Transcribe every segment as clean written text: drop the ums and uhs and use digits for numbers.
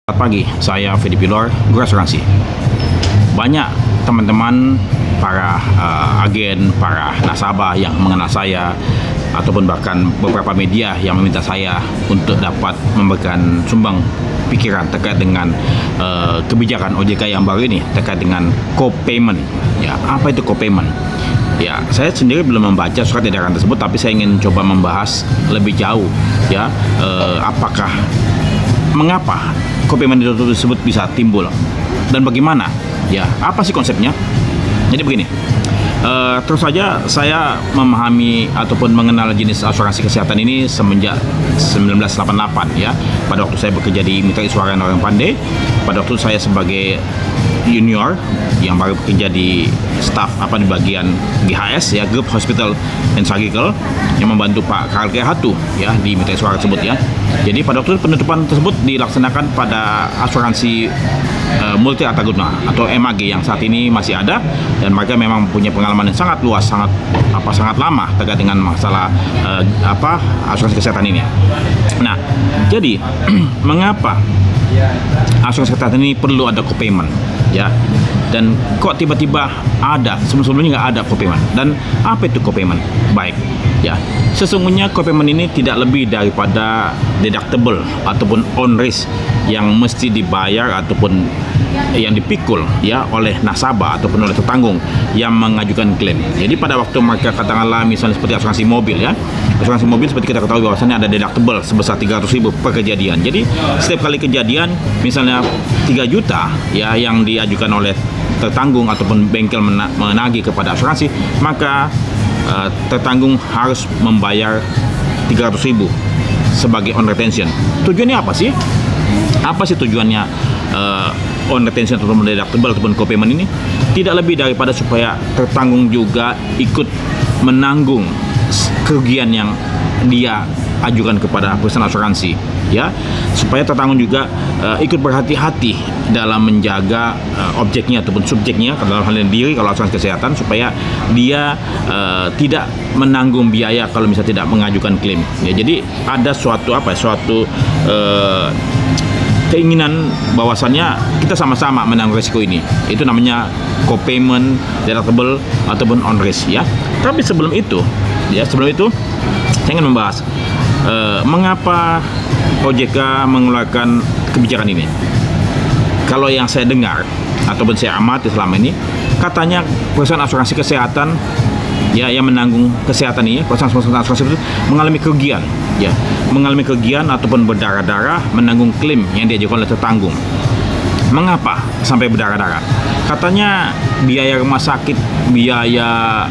Selamat pagi, saya Fedi Pilor, Guru Asuransi. Banyak teman-teman para agen, para nasabah yang mengenal saya, ataupun bahkan beberapa media yang meminta saya untuk dapat memberikan sumbang pikiran terkait dengan kebijakan OJK yang baru ini terkait dengan co-payment. Ya, apa itu co-payment? Ya, saya sendiri belum membaca surat edaran tersebut, tapi saya ingin coba membahas lebih jauh. Ya, apakah mengapa co-payment tersebut bisa timbul dan bagaimana? Ya, apa sih konsepnya? Jadi begini, terus saja saya memahami ataupun mengenal jenis asuransi kesehatan ini semenjak 1988 ya. Pada waktu saya bekerja di Mitra Iswaran Orang Pandai, pada waktu saya sebagai junior yang baru bekerja di staf di bagian GHS ya, Group Hospital and Surgical, yang membantu Pak Karl Hatu ya di Mitra Iswaran tersebut ya. Jadi pada waktu penutupan tersebut dilaksanakan pada asuransi multi artaguna atau MAG yang saat ini masih ada, dan mereka memang punya pengalaman yang sangat luas, sangat lama terkait dengan masalah asuransi kesehatan ini. Nah, jadi mengapa asuransi kesehatan ini perlu ada co-payment ya, dan kok tiba-tiba ada, sebelumnya nggak ada co-payment, dan apa itu co-payment? Baik ya, sesungguhnya co-payment ini tidak lebih daripada deductible ataupun on risk yang mesti dibayar ataupun yang dipikul ya oleh nasabah ataupun oleh tetanggung yang mengajukan klaim. Jadi pada waktu mereka katakanlah misalnya seperti asuransi mobil ya, asuransi mobil seperti kita ketahui bahwasannya ada deductible sebesar 300.000 per kejadian. Jadi setiap kali kejadian misalnya 3 juta ya yang diajukan oleh tetanggung ataupun bengkel menagih kepada asuransi, maka tetanggung harus membayar 300.000 sebagai on retention. Tujuannya apa sih? Apa sih tujuannya on retention ataupun deductible ataupun co-payment ini? Tidak lebih daripada supaya tertanggung juga ikut menanggung kerugian yang dia ajukan kepada perusahaan asuransi ya, supaya tertanggung juga ikut berhati-hati dalam menjaga objeknya ataupun subjeknya, dalam hal ini diri kalau asuransi kesehatan, supaya dia tidak menanggung biaya kalau misalnya tidak mengajukan klaim ya. Jadi ada suatu keinginan bahwasannya kita sama-sama menanggung risiko ini. Itu namanya co-payment, deductible ataupun on risk ya. Tapi sebelum itu saya ingin membahas mengapa OJK mengeluarkan kebijakan ini. Kalau yang saya dengar ataupun saya amati selama ini, katanya perusahaan asuransi kesehatan ya yang menanggung kesehatan ini, perusahaan asuransi itu mengalami kerugian ya, mengalami kerugian ataupun berdarah-darah menanggung klaim yang diajukan oleh tetanggung. Mengapa sampai berdarah-darah? Katanya biaya rumah sakit, biaya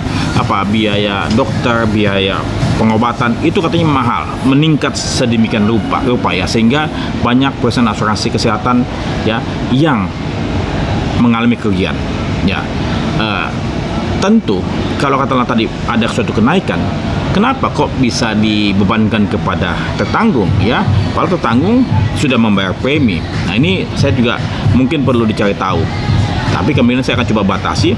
dokter, biaya pengobatan itu katanya mahal, meningkat sedemikian rupa ya, sehingga banyak perusahaan asuransi kesehatan ya yang mengalami kerugian ya. Tentu kalau katakanlah tadi ada suatu kenaikan, kenapa kok bisa dibebankan kepada tetanggung ya? Kalau tetanggung sudah membayar premi. Nah, ini saya juga mungkin perlu dicari tahu. Tapi kemudian saya akan coba batasi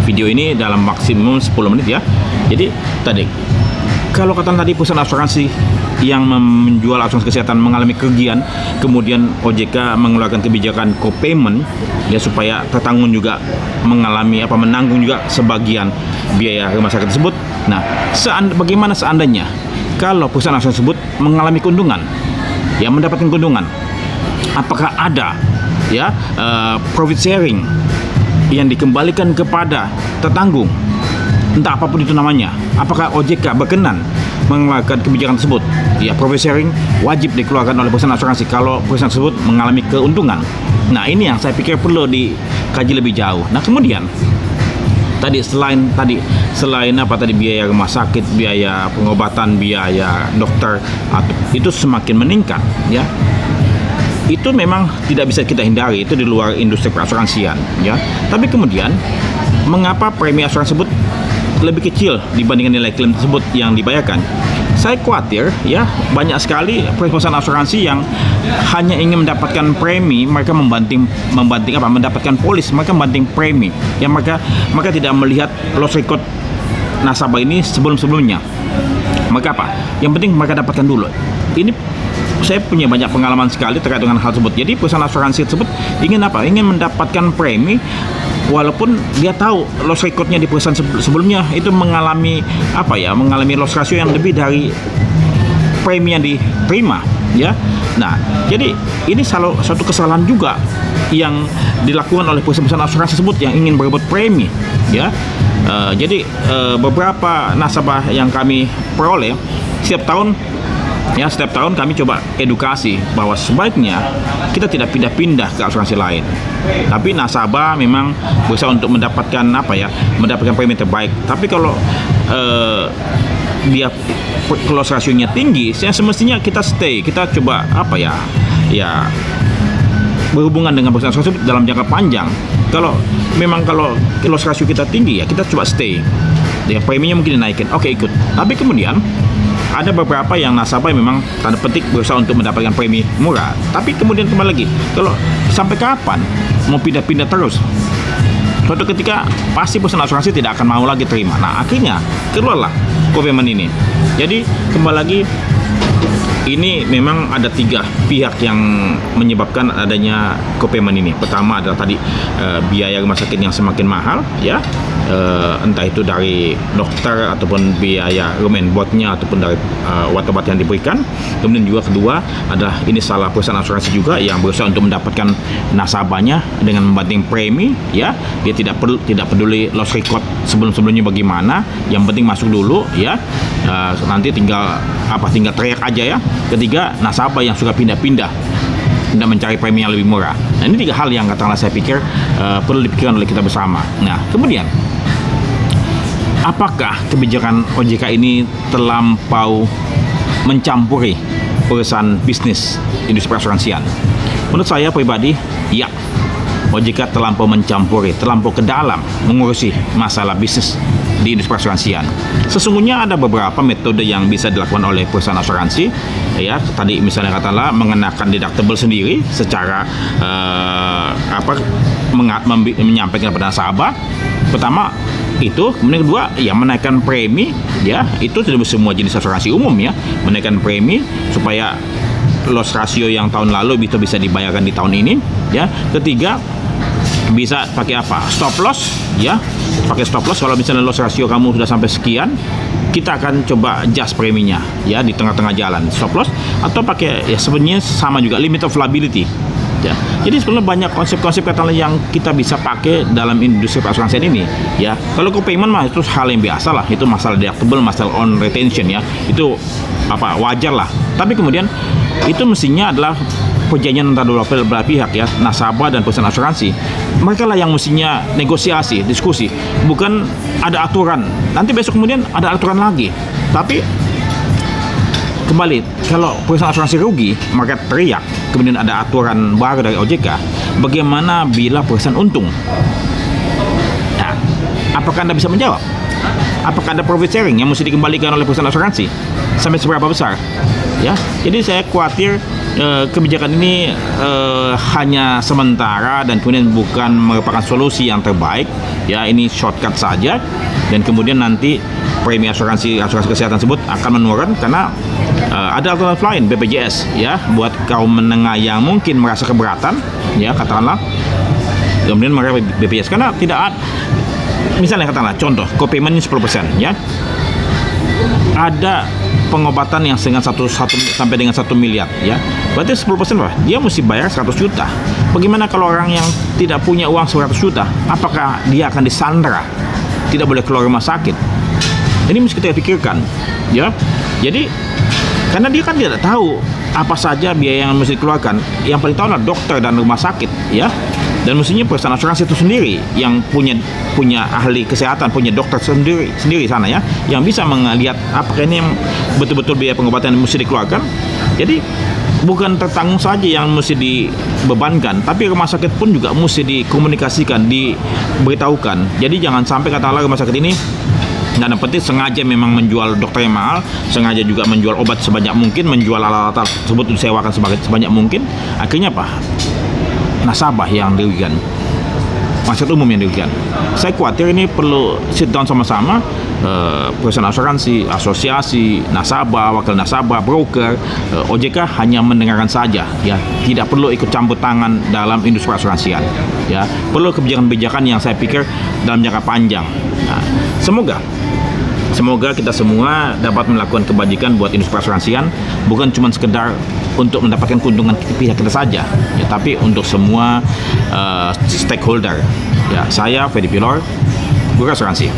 video ini dalam maksimum 10 menit ya. Jadi tadi kalau katakan tadi perusahaan asuransi yang menjual asuransi kesehatan mengalami kerugian, kemudian OJK mengeluarkan kebijakan co-payment ya, supaya tetanggung juga menanggung juga sebagian biaya rumah sakit tersebut. Nah, bagaimana seandainya kalau perusahaan asuransi tersebut mengalami keuntungan, ya mendapatkan keuntungan, apakah ada ya profit sharing yang dikembalikan kepada tetanggung, entah apapun itu namanya? Apakah OJK berkenan mengeluarkan kebijakan tersebut? Ya, profit sharing wajib dikeluarkan oleh perusahaan asuransi kalau perusahaan tersebut mengalami keuntungan. Nah, ini yang saya pikir perlu dikaji lebih jauh. Nah, kemudian selain biaya rumah sakit, biaya pengobatan, biaya dokter itu semakin meningkat ya. Itu memang tidak bisa kita hindari, itu di luar industri perasuransian ya. Tapi kemudian mengapa premi asuransi tersebut lebih kecil dibandingkan nilai klaim tersebut yang dibayarkan? Saya khawatir ya, banyak sekali perusahaan asuransi yang hanya ingin mendapatkan premi, mereka mendapatkan polis, mereka membanting premi yang mereka tidak melihat loss record nasabah ini sebelumnya. Maka apa? Yang penting mereka dapatkan dulu. Ini saya punya banyak pengalaman sekali terkait dengan hal tersebut. Jadi perusahaan asuransi tersebut ingin apa? Ingin mendapatkan premi walaupun dia tahu loss recordnya di perusahaan sebelumnya itu mengalami mengalami loss ratio yang lebih dari premi yang diterima, ya. Nah, jadi ini suatu kesalahan juga yang dilakukan oleh perusahaan asuransi tersebut yang ingin berebut premi, ya. Jadi beberapa nasabah yang kami peroleh setiap tahun kami coba edukasi bahwa sebaiknya kita tidak pindah-pindah ke asuransi lain. Tapi nasabah memang berusaha untuk mendapatkan mendapatkan premi terbaik. Tapi kalau dia loss ratio-nya tinggi, semestinya kita stay, kita coba berhubungan dengan perusahaan asuransi dalam jangka panjang. Kalau loss ratio kita tinggi, ya kita coba stay. Ya, preminya mungkin dinaikin, oke ikut. Tapi kemudian ada beberapa yang nasabah memang tanda petik berusaha untuk mendapatkan premi murah. Tapi kemudian kembali lagi, kalau sampai kapan mau pindah-pindah terus? Suatu ketika pasti perusahaan asuransi tidak akan mau lagi terima. Nah, akhirnya keluarlah co-payment ini. Jadi kembali lagi, ini memang ada 3 pihak yang menyebabkan adanya co-payment ini. Pertama adalah tadi biaya rumah sakit yang semakin mahal, ya. Entah itu dari dokter ataupun biaya room and board-nya ataupun dari obat-obat yang diberikan. Kemudian juga kedua adalah ini salah perusahaan asuransi juga yang berusaha untuk mendapatkan nasabahnya dengan membanting premi, ya. Dia tidak peduli loss record sebelumnya bagaimana, yang penting masuk dulu, ya. Nanti tinggal teriak aja, ya. Ketiga, nasabah yang suka pindah-pindah tidak mencari premi yang lebih murah. Nah, ini 3 hal yang katakanlah saya pikir perlu dipikirkan oleh kita bersama. Nah, kemudian apakah kebijakan OJK ini terlampau mencampuri urusan bisnis industri perasuransian? Menurut saya pribadi, ya. OJK terlampau mencampuri, terlampau ke dalam mengurusi masalah bisnis di industri perasuransian. Sesungguhnya ada beberapa metode yang bisa dilakukan oleh perusahaan asuransi, ya. Tadi misalnya katakanlah mengenakan deductible sendiri secara menyampaikan kepada nasabah. Pertama itu, kemudian kedua, ya menaikkan premi, ya. Itu tidak semua jenis asuransi umum, ya, menaikkan premi supaya loss ratio yang tahun lalu bisa dibayarkan di tahun ini, ya. Ketiga, bisa pakai stop loss, ya. Pakai stop loss kalau misalnya loss ratio kamu sudah sampai sekian, kita akan coba adjust preminya, ya, di tengah-tengah jalan, stop loss. Atau pakai, ya sebenarnya sama juga, limit of liability, ya. Jadi sebenarnya banyak konsep-konsep yang kita bisa pakai dalam industri perasuransian ini, ya. Kalau co-payment mah itu hal yang biasa lah, itu masalah deductible, masalah on retention, ya. Itu wajar lah. Tapi kemudian itu mestinya adalah perjanjian antara dua belah pihak, ya, nasabah dan perusahaan asuransi. Mereka lah yang mestinya negosiasi, diskusi, bukan ada aturan. Nanti besok kemudian ada aturan lagi. Tapi kembali, kalau perusahaan asuransi rugi, maka teriak. Kemudian ada aturan baru dari OJK. Bagaimana bila perusahaan untung? Nah, apakah Anda bisa menjawab? Apakah ada profit sharing yang mesti dikembalikan oleh perusahaan asuransi? Sampai seberapa besar? Ya, jadi saya khawatir kebijakan ini hanya sementara dan kemudian bukan merupakan solusi yang terbaik, ya. Ini shortcut saja, dan kemudian nanti premi asuransi kesehatan tersebut akan menurun karena ada alternatif lain, BPJS, ya, buat kaum menengah yang mungkin merasa keberatan, ya, katakanlah, kemudian mereka BPJS karena tidak ada, misalnya katakanlah contoh co-payment 10%, ya. Ada pengobatan yang dengan 1 sampai dengan 1 miliar, ya. Berarti 10% lah, dia mesti bayar 100 juta. Bagaimana kalau orang yang tidak punya uang 100 juta? Apakah dia akan disandra? Tidak boleh keluar rumah sakit. Ini mesti kita pikirkan, ya. Jadi karena dia kan tidak tahu apa saja biaya yang mesti dikeluarkan. Yang paling tahu adalah dokter dan rumah sakit, ya. Dan mestinya perusahaan asuransi itu sendiri yang punya ahli kesehatan, punya dokter sendiri sana, ya, yang bisa melihat apakah ini yang betul-betul biaya pengobatan yang mesti dikeluarkan. Jadi bukan tertanggung saja yang mesti dibebankan, tapi rumah sakit pun juga mesti dikomunikasikan, diberitahukan. Jadi jangan sampai katakanlah rumah sakit ini nggak dapetin, sengaja memang menjual dokter yang mahal, sengaja juga menjual obat sebanyak mungkin, menjual alat-alat tersebut disewakan sebanyak mungkin. Akhirnya apa? Nasabah yang dirugikan. masyarakat umum yang dirugikan. Saya khawatir ini perlu sit down sama-sama, perusahaan asuransi, asosiasi, nasabah, wakil nasabah, broker, OJK hanya mendengarkan saja, ya, tidak perlu ikut campur tangan dalam industri asuransian, ya. Perlu kebijakan-kebijakan yang saya pikir dalam jangka panjang. Nah, Semoga kita semua dapat melakukan kebajikan buat industri asuransian, bukan cuma sekedar untuk mendapatkan keuntungan pihak kita saja, ya, tapi untuk semua stakeholder. Ya, saya Fedi Pilor, Guru Asuransi.